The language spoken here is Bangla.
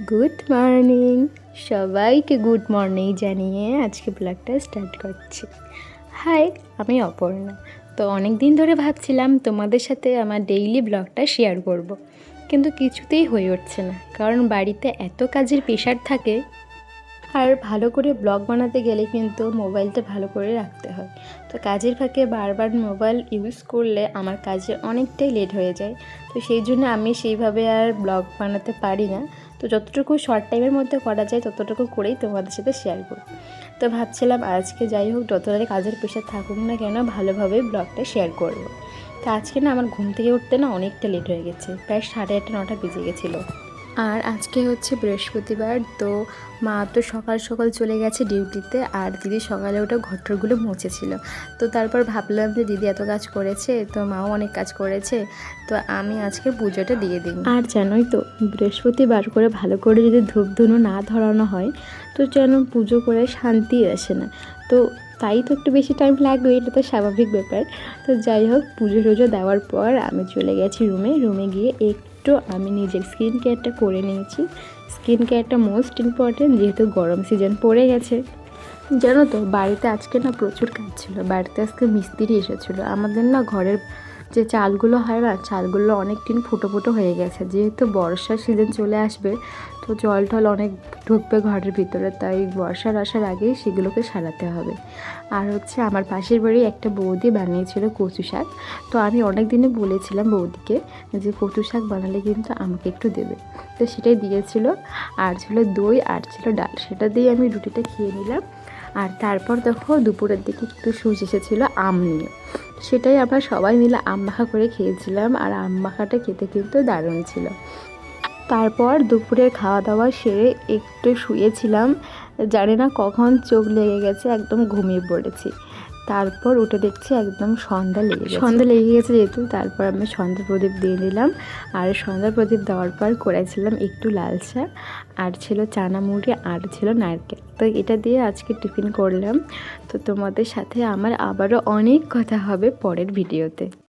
গুড মর্নিং, সবাইকে গুড মর্নিং জানিয়ে আজকে ব্লগটা স্টার্ট করছি। হাই, আমি অপর্ণা। তো অনেক দিন ধরে ভাবছিলাম তোমাদের সাথে আমার ডেইলি ব্লগটা শেয়ার করব, কিন্তু কিছুতেই হয়ে উঠছে না, কারণ বাড়িতে এত কাজের প্রেশার থাকে। আর ভালো করে ব্লগ বানাতে গেলে কিন্তু মোবাইলটা ভালো করে রাখতে হয়। তো কাজের ফাঁকে বারবার মোবাইল ইউজ করলে আমার কাজে অনেকটাই লেট হয়ে যায়। তো সেই জন্য আমি সেইভাবে আর ব্লগ বানাতে পারি না। তো যতটুকু শর্ট টাইমের মধ্যে করা যায় ততটুকু করেই তোমাদের সাথে শেয়ার করি। তো ভাবছিলাম আজকে যাই হোক, যতটাই কাজের প্রেশার থাকুক না কেন, ভালোভাবে ব্লগটা শেয়ার করবো। তো আজকে না আমার ঘুম থেকে উঠতে না অনেকটা লেট হয়ে গেছে, প্রায় 8:30 9টা বেজে গেছিলো। আর আজকে হচ্ছে বৃহস্পতিবার, তো মা তো সকাল সকাল চলে গেছে ডিউটিতে, আর দিদি সকালে ওটা ঘরটরগুলো মুছেছিল। তো তারপর ভাবলাম যে দিদি এত কাজ করেছে, তো মাও অনেক কাজ করেছে, তো আমি আজকে পুজোটা দিয়ে দিই। আর জানোই তো, বৃহস্পতিবার করে ভালো করে যদি ধূপ ধুনো না ধরানো হয়, তো যেন পুজো করে শান্তি আসে না। তো তাই তো একটু বেশি টাইম লাগবে, এটা তো স্বাভাবিক ব্যাপার। তো যাই হোক, পুজো টুজো দেওয়ার পর আমি চলে গেছি রুমে গিয়ে একটু আমি নিজের স্কিন কেয়ারটা করে নিয়েছি। স্কিন কেয়ারটা মোস্ট ইম্পর্টেন্ট, যেহেতু গরম সিজন পড়ে গেছে। জানো তো, বাড়িতে আজকে না প্রচুর কাজ ছিল। বাড়িতে আজকে মিস্ত্রি এসেছিলো। আমাদের না ঘরের যে চালগুলো হয় না, চালগুলো অনেক দিন ফুটো ফুটো হয়ে গেছে। যেহেতু বর্ষার সিজন চলে আসবে, তো জল টল অনেক ঢুকবে ঘরের ভিতরে, তাই বর্ষার আসার আগেই সেগুলোকে সারাতে হবে। আর হচ্ছে আমার পাশের বাড়ি একটা বৌদি বানিয়েছিল কচু শাক। তো আমি অনেক দিনে বলেছিলাম বৌদিকে যে কচু শাক বানালে কিন্তু আমাকে একটু দেবে, তো সেটাই দিয়েছিল। আর ছিল দই, আর ছিল ডাল, সেটা দিয়ে আমি রুটিটা খেয়ে নিলাম। আর তারপর দেখো দুপুরের দিকে একটু সুজ এসেছিলো আম নিয়ে, সেটাই আমরা সবাই মিলে আম মাখা করে খেয়েছিলাম। আর আম মাখাটা খেতে কিন্তু দারুণ ছিল। তারপর দুপুরের খাওয়া দাওয়া সেরে একটু শুয়েছিলাম, জানি না কখন চোখ লেগে গেছে, একদম ঘুমিয়ে পড়েছি। তারপর উঠে দেখছি একদম সন্ধ্যা লেগে গেছে যেহেতু, তারপর আমি সন্ধ্যা প্রদীপ দিয়ে নিলাম। আর সন্ধ্যা প্রদীপ দেওয়ার পর করেছিলাম একটু লাল চা, আর ছিল চানা মুড়ি, আর ছিল নারকেল। তো এটা দিয়ে আজকে টিফিন করলাম। তো তোমাদের সাথে আমার আবারও অনেক কথা হবে পরের ভিডিওতে।